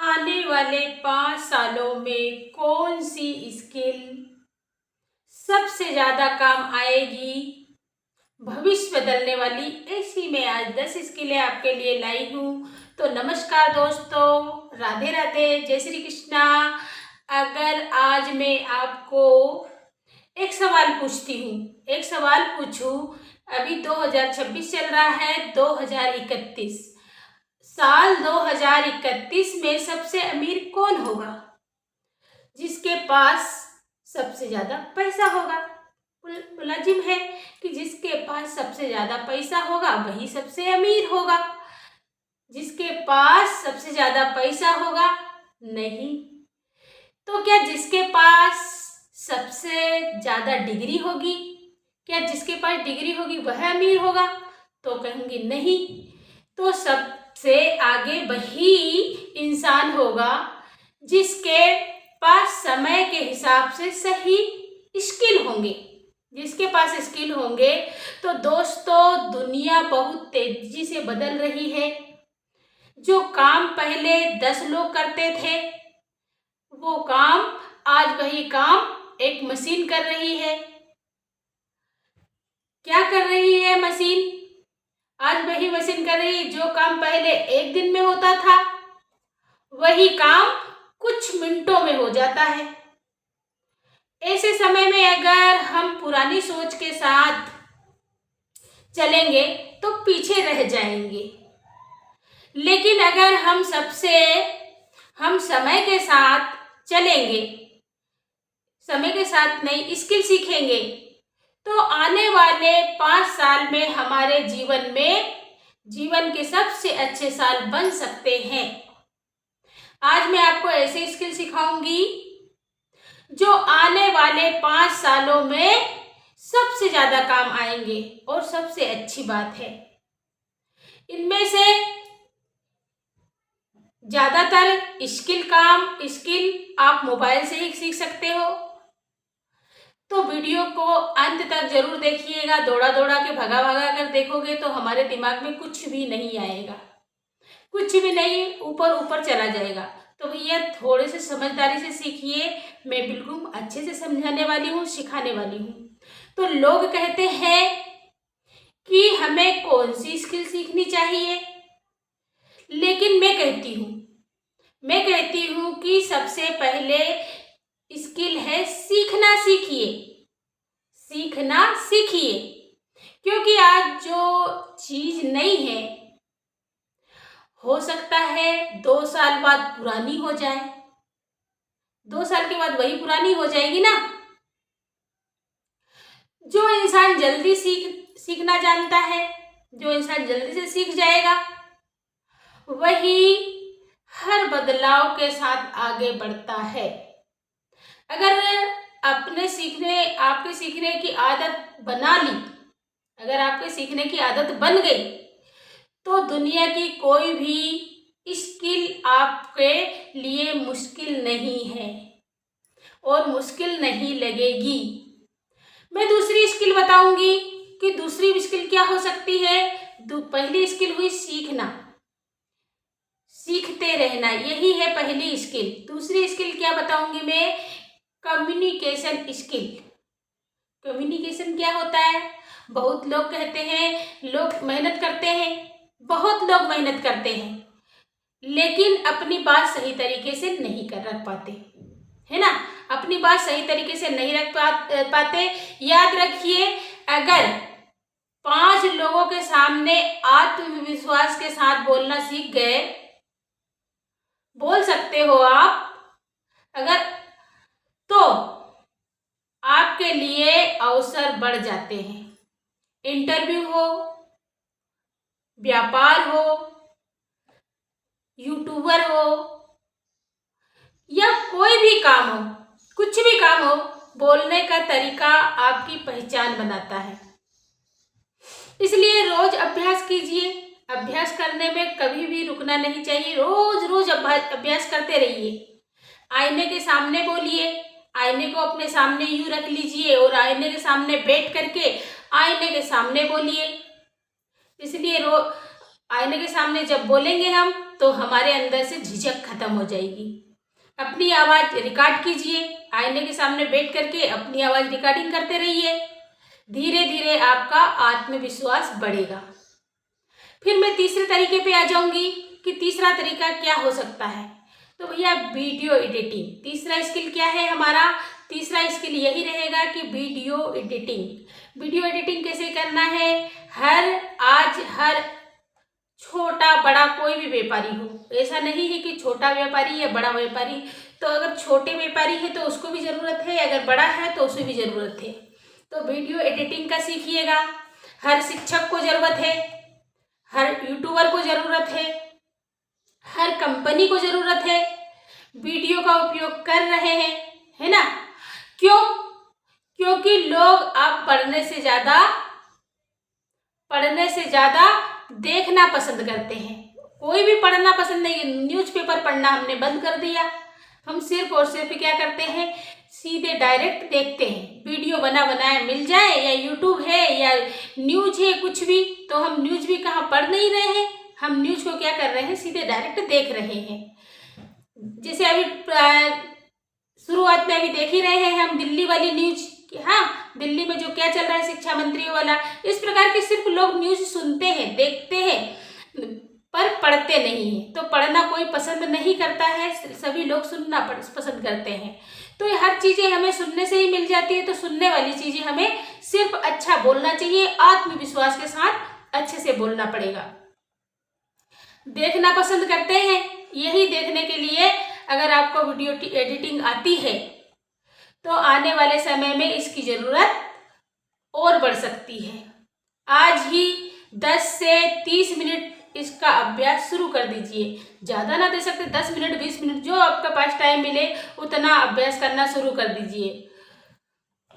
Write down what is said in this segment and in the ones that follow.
आने वाले 5 सालों में कौन सी स्किल सबसे ज़्यादा काम आएगी, भविष्य बदलने वाली, ऐसी मैं आज 10 स्किलें आपके लिए लाई हूँ। तो नमस्कार दोस्तों, राधे राधे, जय श्री कृष्णा। अगर आज मैं आपको एक सवाल पूछती हूँ, एक सवाल पूछूँ, अभी 2026 चल रहा है, 2031 साल 2031 में सबसे अमीर कौन होगा? जिसके पास सबसे ज्यादा पैसा होगा। मुलाजिम है कि जिसके पास सबसे ज्यादा पैसा होगा वही सबसे अमीर होगा। जिसके पास सबसे ज्यादा पैसा होगा नहीं। तो क्या जिसके पास सबसे ज्यादा डिग्री होगी, क्या जिसके पास डिग्री होगी वह अमीर होगा? तो कहूंगी नहीं। तो सबसे आगे वही इंसान होगा जिसके पास समय के हिसाब से सही स्किल होंगे। जिसके पास स्किल होंगे। तो दोस्तों, दुनिया बहुत तेजी से बदल रही है। जो काम पहले 10 लोग करते थे, वो काम आज वही काम एक मशीन कर रही है। क्या कर रही है मशीन? आज वही मशीन कर रही है। जो काम पहले एक दिन में होता था, वही काम कुछ मिनटों में हो जाता है। ऐसे समय में अगर हम पुरानी सोच के साथ चलेंगे तो पीछे रह जाएंगे। लेकिन अगर हम समय के साथ चलेंगे, समय के साथ नई स्किल सीखेंगे, तो आने वाले 5 साल में हमारे जीवन के सबसे अच्छे साल बन सकते हैं। आज मैं आपको ऐसे स्किल सिखाऊंगी जो आने वाले 5 सालों में सबसे ज्यादा काम आएंगे। और सबसे अच्छी बात है, इनमें से ज्यादातर स्किल आप मोबाइल से ही सीख सकते हो। तो वीडियो को अंत तक जरूर देखिएगा। दौड़ा दौड़ा के भगा भगा कर देखोगे तो हमारे दिमाग में कुछ भी नहीं आएगा, कुछ भी नहीं, ऊपर ऊपर चला जाएगा। तो भैया थोड़े से समझदारी से सीखिए। मैं बिल्कुल अच्छे से समझाने वाली हूँ, सिखाने वाली हूँ। तो लोग कहते हैं कि हमें कौन सी स्किल सीखनी चाहिए, लेकिन मैं कहती हूँ कि सबसे पहले स्किल है सीखना सीखिए। सीखना सीखिए, क्योंकि आज जो चीज नहीं है, हो सकता है 2 साल बाद पुरानी हो जाए। 2 साल के बाद वही पुरानी हो जाएगी ना। जो इंसान जल्दी सीखना जानता है, जो इंसान जल्दी से सीख जाएगा, वही हर बदलाव के साथ आगे बढ़ता है। अगर आपके सीखने की आदत बना ली, अगर आपके सीखने की आदत बन गई, तो दुनिया की कोई भी स्किल आपके लिए मुश्किल नहीं है और मुश्किल नहीं लगेगी। मैं दूसरी स्किल बताऊंगी कि दूसरी स्किल क्या हो सकती है। पहली स्किल हुई सीखना, सीखते रहना, यही है पहली स्किल। दूसरी स्किल क्या बताऊंगी मैं? Communication skill. कम्युनिकेशन क्या होता है? बहुत लोग कहते हैं, लोग मेहनत करते हैं, बहुत लोग मेहनत करते हैं, लेकिन अपनी बात सही तरीके से नहीं रख पाते, है ना। अपनी बात सही तरीके से नहीं रख पाते। याद रखिए, अगर 5 लोगों के सामने आत्मविश्वास के साथ बोलना सीख गए, बोल सकते हो आप, अगर, तो आपके लिए अवसर बढ़ जाते हैं। इंटरव्यू हो, व्यापार हो, यूट्यूबर हो, या कोई भी काम हो, कुछ भी काम हो, बोलने का तरीका आपकी पहचान बनाता है। इसलिए रोज अभ्यास कीजिए। अभ्यास करने में कभी भी रुकना नहीं चाहिए। रोज रोज अभ्यास करते रहिए। आईने के सामने बोलिए। आईने को अपने सामने यूं रख लीजिए और आईने के सामने बैठ करके आईने के सामने बोलिए। इसलिए आईने के सामने जब बोलेंगे हम, तो हमारे अंदर से झिझक खत्म हो जाएगी। अपनी आवाज़ रिकॉर्ड कीजिए, आईने के सामने बैठ करके अपनी आवाज़ रिकॉर्डिंग करते रहिए। धीरे धीरे आपका आत्मविश्वास बढ़ेगा। फिर मैं तीसरे तरीके पे आ जाऊंगी कि तीसरा तरीका क्या हो सकता है। तो भैया वीडियो एडिटिंग, तीसरा स्किल क्या है हमारा? तीसरा स्किल यही रहेगा कि वीडियो एडिटिंग। वीडियो एडिटिंग कैसे करना है? हर छोटा बड़ा कोई भी व्यापारी हो, ऐसा नहीं है कि छोटा व्यापारी या बड़ा व्यापारी, तो अगर छोटे व्यापारी है तो उसको भी ज़रूरत है, अगर बड़ा है तो उसे भी ज़रूरत है। तो वीडियो एडिटिंग का सीखिएगा। हर शिक्षक को ज़रूरत है, हर यूट्यूबर को ज़रूरत है, हर कंपनी को ज़रूरत है। वीडियो का उपयोग कर रहे हैं, है ना? क्यों? क्योंकि लोग आप पढ़ने से ज़्यादा देखना पसंद करते हैं। कोई भी पढ़ना पसंद नहीं है। न्यूज़पेपर पढ़ना हमने बंद कर दिया। हम सिर्फ और सिर्फ क्या करते हैं? सीधे डायरेक्ट देखते हैं। वीडियो बना बनाए मिल जाए, या यूट्यूब है या न्यूज है, कुछ भी, तो हम न्यूज भी कहाँ पढ़ नहीं रहे हैं, हम न्यूज को क्या कर रहे हैं? सीधे डायरेक्ट देख रहे हैं। जैसे अभी शुरुआत में अभी देख ही रहे हैं हम दिल्ली वाली न्यूज कि हाँ, दिल्ली में जो क्या चल रहा है शिक्षा मंत्रियों वाला, इस प्रकार के सिर्फ लोग न्यूज सुनते हैं, देखते हैं, पर पढ़ते नहीं हैं। तो पढ़ना कोई पसंद नहीं करता है, सभी लोग सुनना पसंद करते हैं। तो ये हर चीज़ें हमें सुनने से ही मिल जाती है। तो सुनने वाली चीज़ें हमें सिर्फ अच्छा बोलना चाहिए, आत्मविश्वास के साथ अच्छे से बोलना पड़ेगा। देखना पसंद करते हैं, यही देखने के लिए अगर आपको वीडियो एडिटिंग आती है तो आने वाले समय में इसकी ज़रूरत और बढ़ सकती है। आज ही 10 से 30 मिनट इसका अभ्यास शुरू कर दीजिए। ज़्यादा ना दे सकते, 10 मिनट 20 मिनट जो आपके पास टाइम मिले उतना अभ्यास करना शुरू कर दीजिए।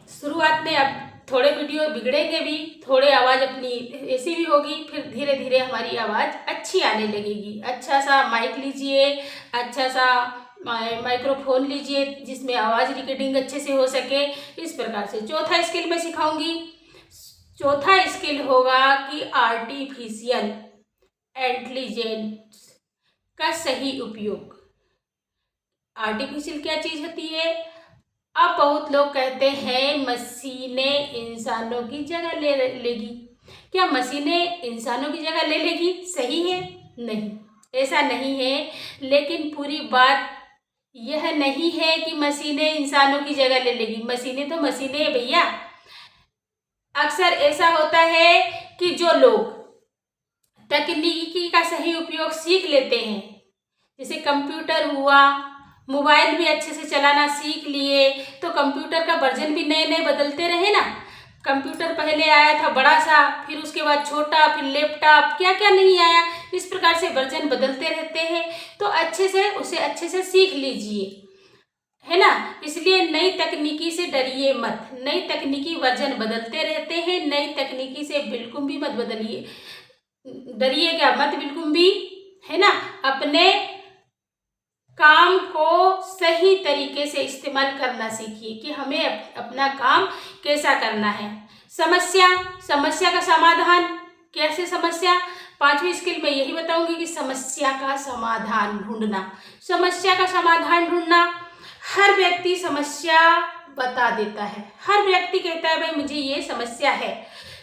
शुरुआत में अब थोड़े वीडियो बिगड़ेंगे भी, थोड़े आवाज़ अपनी ऐसी भी होगी, फिर धीरे धीरे हमारी आवाज़ अच्छी आने लगेगी। अच्छा सा माइक लीजिए, अच्छा सा माइक्रोफोन लीजिए जिसमें आवाज़ रिकॉर्डिंग अच्छे से हो सके। इस प्रकार से चौथा स्किल मैं सिखाऊंगी। चौथा स्किल होगा कि आर्टिफिशियल इंटेलिजेंस का सही उपयोग। आर्टिफिशियल क्या चीज़ होती है? अब बहुत लोग कहते हैं मशीनें इंसानों की जगह ले लेगी। क्या मशीनें इंसानों की जगह ले लेगी? सही है? नहीं, ऐसा नहीं है। लेकिन पूरी बात यह नहीं है कि मशीनें इंसानों की जगह ले लेगी। मशीनें तो मशीनें है भैया। अक्सर ऐसा होता है कि जो लोग तकनीकी का सही उपयोग सीख लेते हैं, जैसे कंप्यूटर हुआ, मोबाइल भी अच्छे से चलाना सीख लिए, तो कंप्यूटर का वर्जन भी नए नए बदलते रहे ना। कंप्यूटर पहले आया था बड़ा सा, फिर उसके बाद छोटा, फिर लैपटॉप, क्या क्या नहीं आया। इस प्रकार से वर्जन बदलते रहते हैं। तो उसे अच्छे से सीख लीजिए, है ना। इसलिए नई तकनीकी से डरिए मत। नई तकनीकी वर्जन बदलते रहते हैं, नई तकनीकी से बिल्कुल भी मत बदलिए, डरिएगा मत बिल्कुल भी, है ना। अपने काम को सही तरीके से इस्तेमाल करना सीखिए कि हमें अपना काम कैसा करना है। समस्या का समाधान कैसे? पांचवी स्किल में यही बताऊंगी कि समस्या का समाधान ढूंढना। समस्या का समाधान ढूंढना, हर व्यक्ति समस्या बता देता है, हर व्यक्ति कहता है भाई मुझे ये समस्या है,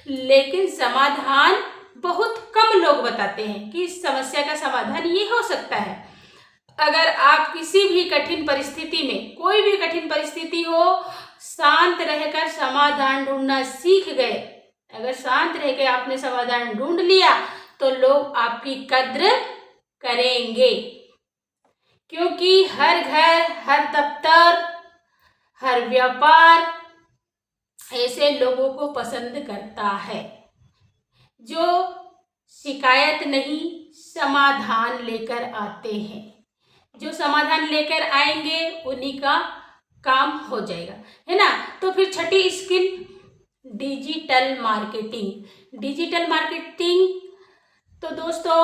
लेकिन समाधान बहुत कम लोग बताते हैं कि इस समस्या का समाधान ये हो सकता है। अगर आप किसी भी कठिन परिस्थिति में, कोई भी कठिन परिस्थिति हो, शांत रहकर समाधान ढूंढना सीख गए, अगर शांत रह के आपने समाधान ढूंढ लिया तो लोग आपकी कद्र करेंगे। क्योंकि हर घर, हर दफ्तर, हर व्यापार ऐसे लोगों को पसंद करता है जो शिकायत नहीं, समाधान लेकर आते हैं। जो समाधान लेकर आएंगे उन्हीं का काम हो जाएगा, है ना। तो फिर छठी skill digital marketing. Digital marketing तो दोस्तों,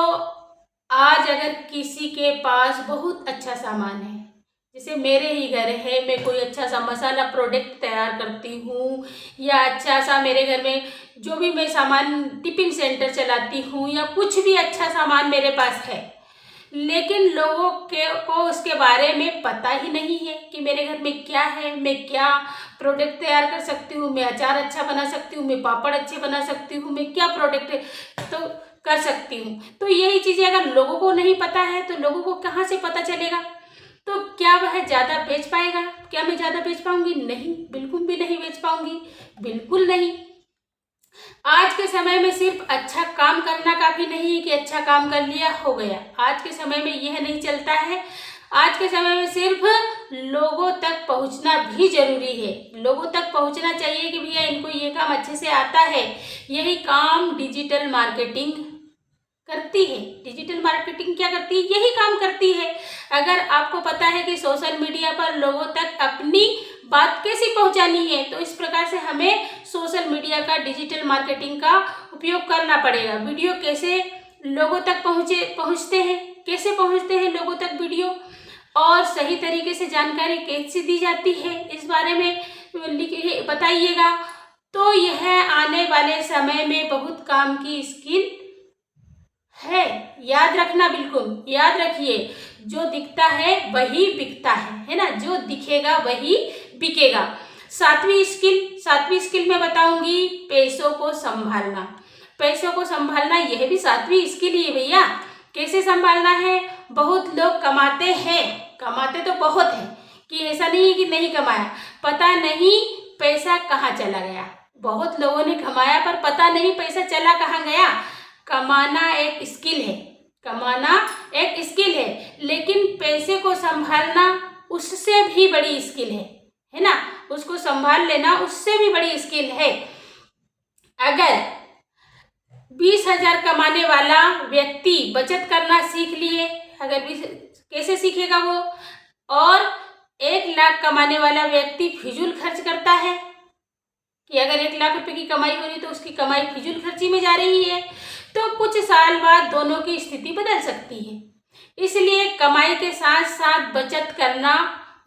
आज अगर किसी के पास बहुत अच्छा सामान है, जैसे मेरे ही घर है, मैं कोई अच्छा सा मसाला प्रोडक्ट तैयार करती हूँ, या अच्छा सा मेरे घर में जो भी मैं सामान, टिफिन सेंटर चलाती हूँ, या कुछ भी अच्छा सामान मेरे पास है, लेकिन लोगों को उसके बारे में पता ही नहीं है कि मेरे घर में क्या है, मैं क्या प्रोडक्ट तैयार कर सकती हूँ, मैं अचार अच्छा बना सकती हूँ, मैं पापड़ अच्छे बना सकती हूँ, मैं क्या प्रोडक्ट तो कर सकती हूँ। तो यही चीज़ें अगर लोगों को नहीं पता है तो लोगों को कहाँ से पता चलेगा? तो क्या वह ज़्यादा बेच पाएगा? क्या मैं ज़्यादा बेच पाऊंगी? नहीं, बिल्कुल भी नहीं बेच पाऊंगी, बिल्कुल नहीं। आज के समय में सिर्फ अच्छा काम करना काफी नहीं है कि अच्छा काम कर लिया हो गया। आज के समय में यह नहीं चलता है। आज के समय में सिर्फ लोगों तक पहुंचना भी जरूरी है। लोगों तक पहुंचना चाहिए कि भैया इनको ये काम अच्छे से आता है। यही काम डिजिटल मार्केटिंग करती है। डिजिटल मार्केटिंग क्या करती है? यही काम करती है। अगर आपको पता है कि सोशल मीडिया पर लोगों तक अपनी बात कैसे पहुंचानी है, तो इस प्रकार से हमें सोशल मीडिया का, डिजिटल मार्केटिंग का उपयोग करना पड़ेगा। वीडियो कैसे लोगों तक पहुंचते हैं, कैसे पहुंचते हैं लोगों तक वीडियो, और सही तरीके से जानकारी कैसे दी जाती है, इस बारे में बताइएगा। तो यह आने वाले समय में बहुत काम की स्किल है। याद रखना, बिल्कुल याद रखिए, जो दिखता है वही बिकता है ना? जो दिखेगा वही बिकेगा। सातवीं स्किल मैं बताऊंगी, पैसों को संभालना। पैसों को संभालना यह भी सातवीं स्किल ही है भैया। कैसे संभालना है? बहुत लोग कमाते हैं, कमाते तो बहुत है, कि ऐसा नहीं है कि नहीं कमाया, पता नहीं पैसा कहाँ चला गया। बहुत लोगों ने कमाया पर पता नहीं पैसा चला कहाँ गया। कमाना एक स्किल है, कमाना एक स्किल है, लेकिन पैसे को संभालना उससे भी बड़ी स्किल है ना? उसको संभाल लेना उससे भी बड़ी स्किल है। अगर 20,000 कमाने वाला व्यक्ति बचत करना सीख लिए, अगर कैसे सीखेगा वो, और 1,00,000 कमाने वाला व्यक्ति फिजूल खर्च करता है, कि अगर 1,00,000 रुपए की कमाई हो रही तो उसकी कमाई फिजूल खर्ची में जा रही है, तो कुछ साल बाद दोनों की स्थिति बदल सकती है। इसलिए कमाई के साथ साथ बचत करना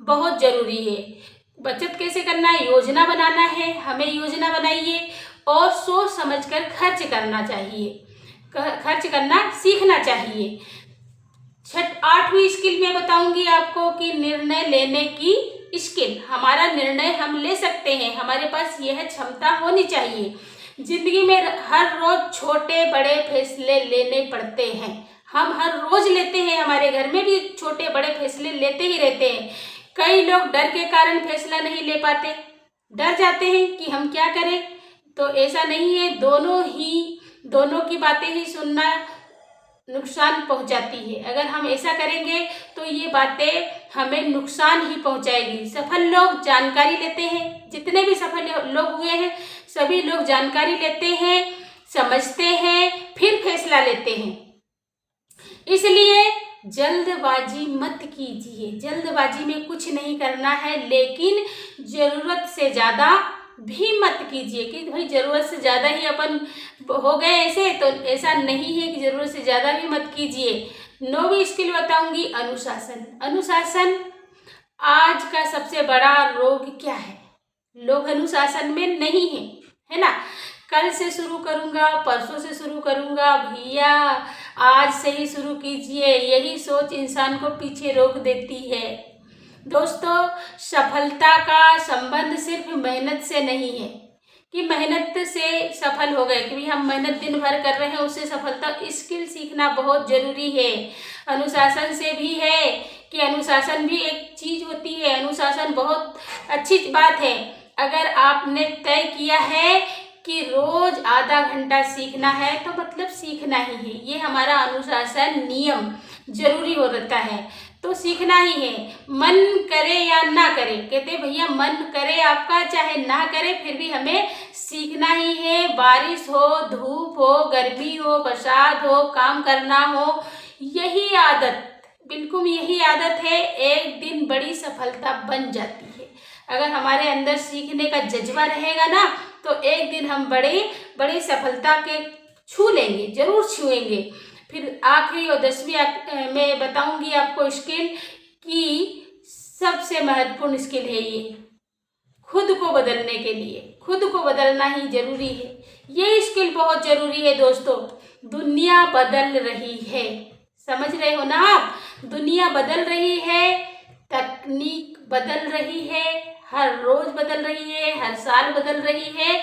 बहुत जरूरी है। बचत कैसे करना है? योजना बनाना है, हमें योजना बनाइए और सोच समझकर खर्च करना चाहिए, खर्च करना सीखना चाहिए। 8वीं स्किल में बताऊंगी आपको कि निर्णय लेने की स्किल। हमारा निर्णय हम ले सकते हैं, हमारे पास यह क्षमता होनी चाहिए। जिंदगी में हर रोज छोटे बड़े फैसले लेने पड़ते हैं, हम हर रोज लेते हैं, हमारे घर में भी छोटे बड़े फैसले लेते ही रहते हैं। कई लोग डर के कारण फैसला नहीं ले पाते, डर जाते हैं कि हम क्या करें। तो ऐसा नहीं है, दोनों की बातें ही सुनना नुकसान पहुंचाती है। अगर हम ऐसा करेंगे तो ये बातें हमें नुकसान ही पहुंचाएगी। सफल लोग जानकारी लेते हैं, जितने भी सफल लोग हुए हैं सभी लोग जानकारी लेते हैं, समझते हैं, फिर फैसला लेते हैं। इसलिए जल्दबाजी मत कीजिए। जल्दबाजी में कुछ नहीं करना है, लेकिन जरूरत से ज़्यादा भी मत कीजिए कि भाई जरूरत से ज़्यादा ही अपन हो गए ऐसे, तो ऐसा नहीं है कि जरूरत से ज़्यादा भी मत कीजिए। 9वीं स्किल बताऊंगी, अनुशासन। अनुशासन आज का सबसे बड़ा रोग क्या है? लोग अनुशासन में नहीं है ना? कल से शुरू करूँगा, परसों से शुरू करूँगा, भैया आज से ही शुरू कीजिए, यही सोच इंसान को पीछे रोक देती है। दोस्तों, सफलता का संबंध सिर्फ मेहनत से नहीं है कि मेहनत से सफल हो गए, कि हम मेहनत दिन भर कर रहे हैं उससे सफलता। स्किल सीखना बहुत जरूरी है। अनुशासन से भी है कि अनुशासन भी एक चीज होती है। अनुशासन बहुत अच्छी बात है। अगर आपने तय किया है कि रोज आधा घंटा सीखना है तो मतलब सीखना ही है, ये हमारा अनुशासन नियम जरूरी हो रहता है, तो सीखना ही है। मन करे या ना करे, कहते भैया मन करे आपका चाहे ना करे, फिर भी हमें सीखना ही है। बारिश हो, धूप हो, गर्मी हो, बरसात हो, काम करना हो, यही आदत, बिल्कुल यही आदत है, एक दिन बड़ी सफलता बन जाती है। अगर हमारे अंदर सीखने का जज्बा रहेगा ना, तो एक दिन हम बड़ी सफलता के छू लेंगे, जरूर छुएंगे। फिर आखिरी और 10वीं में बताऊंगी आपको स्किल की सबसे महत्वपूर्ण स्किल है ये, खुद को बदलने के लिए। खुद को बदलना ही जरूरी है, ये स्किल बहुत जरूरी है दोस्तों। दुनिया बदल रही है, समझ रहे हो ना आप? दुनिया बदल रही है, तकनीक बदल रही है, हर रोज बदल रही है, हर साल बदल रही है,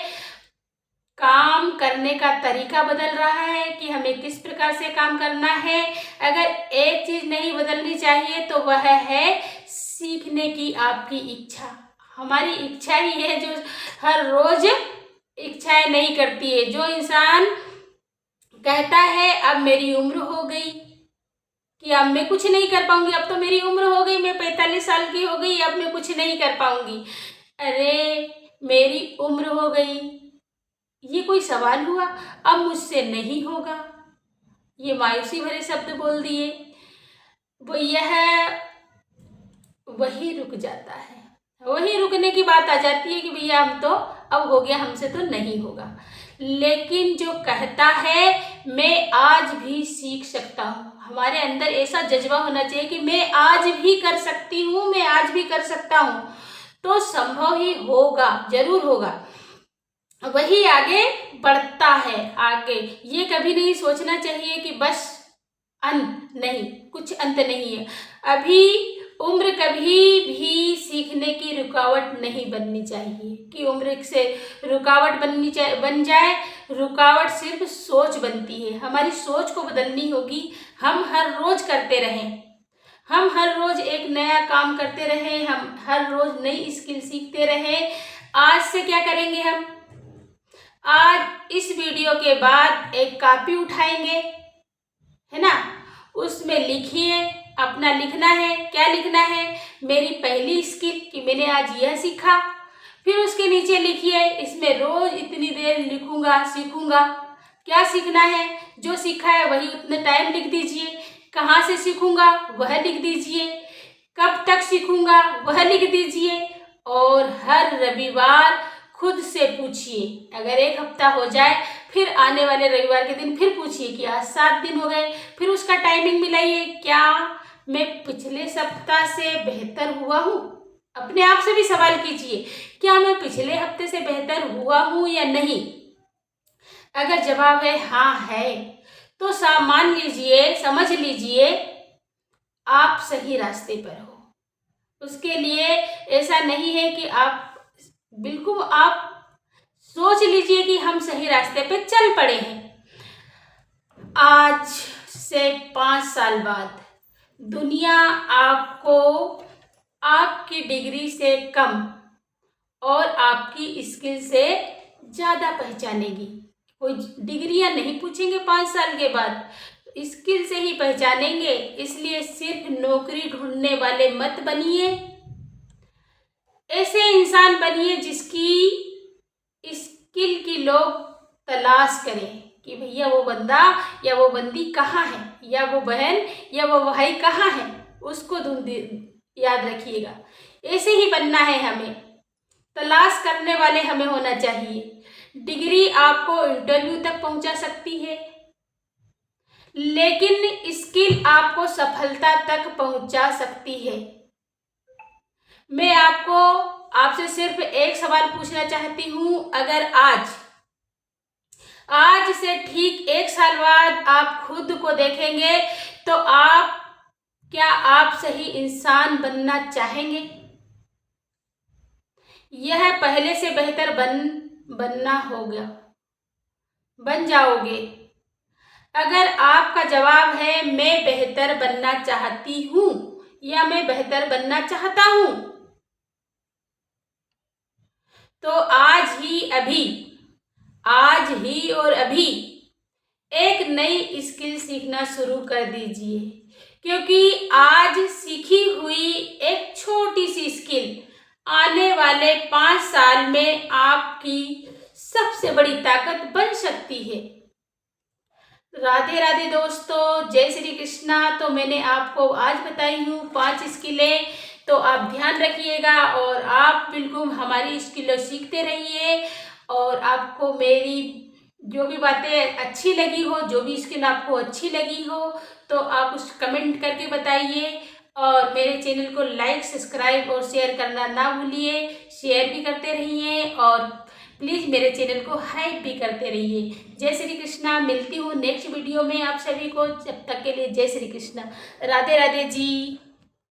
काम करने का तरीका बदल रहा है कि हमें किस प्रकार से काम करना है। अगर एक चीज नहीं बदलनी चाहिए तो वह है सीखने की आपकी इच्छा। हमारी इच्छा ही है जो हर रोज इच्छाएं नहीं करती है। जो इंसान कहता है अब मेरी उम्र हो गई कि अब मैं कुछ नहीं कर पाऊंगी, अब तो मेरी उम्र हो गई, मैं 45 साल की हो गई, अब मैं कुछ नहीं कर पाऊंगी। अरे मेरी उम्र हो गई, ये कोई सवाल हुआ? अब मुझसे नहीं होगा, ये मायूसी भरे शब्द बोल दिए। वो यह वही रुक जाता है, वही रुकने की बात आ जाती है कि भैया हम तो अब हो गया, हमसे तो नहीं होगा। लेकिन जो कहता है मैं आज भी सीख सकता हूँ, हमारे अंदर ऐसा जज्बा होना चाहिए कि मैं आज भी कर सकती हूँ, मैं आज भी कर सकता हूँ, तो संभव ही होगा, जरूर होगा। वही आगे बढ़ता है। आगे ये कभी नहीं सोचना चाहिए कि बस अंत, नहीं, कुछ अंत नहीं है। अभी उम्र कभी भी सीखने की रुकावट नहीं बननी चाहिए कि उम्र से रुकावट बन जाए। रुकावट सिर्फ सोच बनती है, हमारी सोच को बदलनी होगी। हम हर रोज करते रहें, हम हर रोज एक नया काम करते रहें, हम हर रोज नई स्किल सीखते रहें। आज से क्या करेंगे हम? आज इस वीडियो के बाद एक कॉपी उठाएंगे, है ना, उसमें लिखिए, अपना लिखना है। क्या लिखना है? मेरी पहली स्किल कि मैंने आज यह सीखा। फिर उसके नीचे लिखिए, इसमें रोज इतनी देर लिखूंगा, सीखूंगा। क्या सीखना है? जो सीखा है वही उतने टाइम लिख दीजिए। कहाँ से सीखूंगा वह लिख दीजिए। कब तक सीखूंगा वह लिख दीजिए। और हर रविवार खुद से पूछिए, अगर एक हफ्ता हो जाए फिर आने वाले रविवार के दिन फिर पूछिए कि आज 7 दिन हो गए, फिर उसका टाइमिंग मिलाइए। क्या मैं पिछले सप्ताह से बेहतर हुआ हूँ? अपने आप से भी सवाल कीजिए, क्या मैं पिछले हफ्ते से बेहतर हुआ हूँ या नहीं? अगर जवाब है हाँ है, तो मान लीजिए, समझ लीजिए आप सही रास्ते पर हो। उसके लिए ऐसा नहीं है कि आप बिल्कुल, आप सोच लीजिए कि हम सही रास्ते पे चल पड़े हैं। आज से 5 साल बाद दुनिया आपको आपकी डिग्री से कम और आपकी स्किल से ज़्यादा पहचानेगी। कोई डिग्रियां नहीं पूछेंगे 5 साल के बाद, स्किल से ही पहचानेंगे। इसलिए सिर्फ नौकरी ढूंढने वाले मत बनिए, ऐसे इंसान बनिए जिसकी स्किल की लोग तलाश करें कि भैया वो बंदा या वो बंदी कहाँ है, या वो बहन या वो भाई कहाँ है, उसको याद रखिएगा। ऐसे ही बनना है हमें, तलाश करने वाले हमें होना चाहिए। डिग्री आपको इंटरव्यू तक पहुंचा सकती है, लेकिन स्किल आपको सफलता तक पहुंचा सकती है। मैं आपसे सिर्फ एक सवाल पूछना चाहती हूँ। अगर आज से ठीक 1 साल बाद आप खुद को देखेंगे तो क्या आप सही इंसान बनना चाहेंगे? यह पहले से बेहतर बनना होगा, बन जाओगे। अगर आपका जवाब है मैं बेहतर बनना चाहती हूँ या मैं बेहतर बनना चाहता हूँ, तो आज ही और अभी एक नई स्किल सीखना शुरू कर दीजिए। क्योंकि आज सीखी हुई एक छोटी सी स्किल आने वाले 5 साल में आपकी सबसे बड़ी ताकत बन सकती है। राधे राधे दोस्तों, जय श्री कृष्णा। तो मैंने आपको आज बताई हूँ 5 स्किलें, तो आप ध्यान रखिएगा और आप बिल्कुल हमारी स्किलें सीखते रहिए। और आपको मेरी जो भी बातें अच्छी लगी हो, जो भी स्किल आपको अच्छी लगी हो, तो आप उस कमेंट करके बताइए। और मेरे चैनल को लाइक, सब्सक्राइब और शेयर करना ना भूलिए। शेयर भी करते रहिए और प्लीज़ मेरे चैनल को हाइप भी करते रहिए। जय श्री कृष्णा। मिलती हूँ नेक्स्ट वीडियो में आप सभी को। जब तक के लिए जय श्री कृष्णा। राधे राधे जी।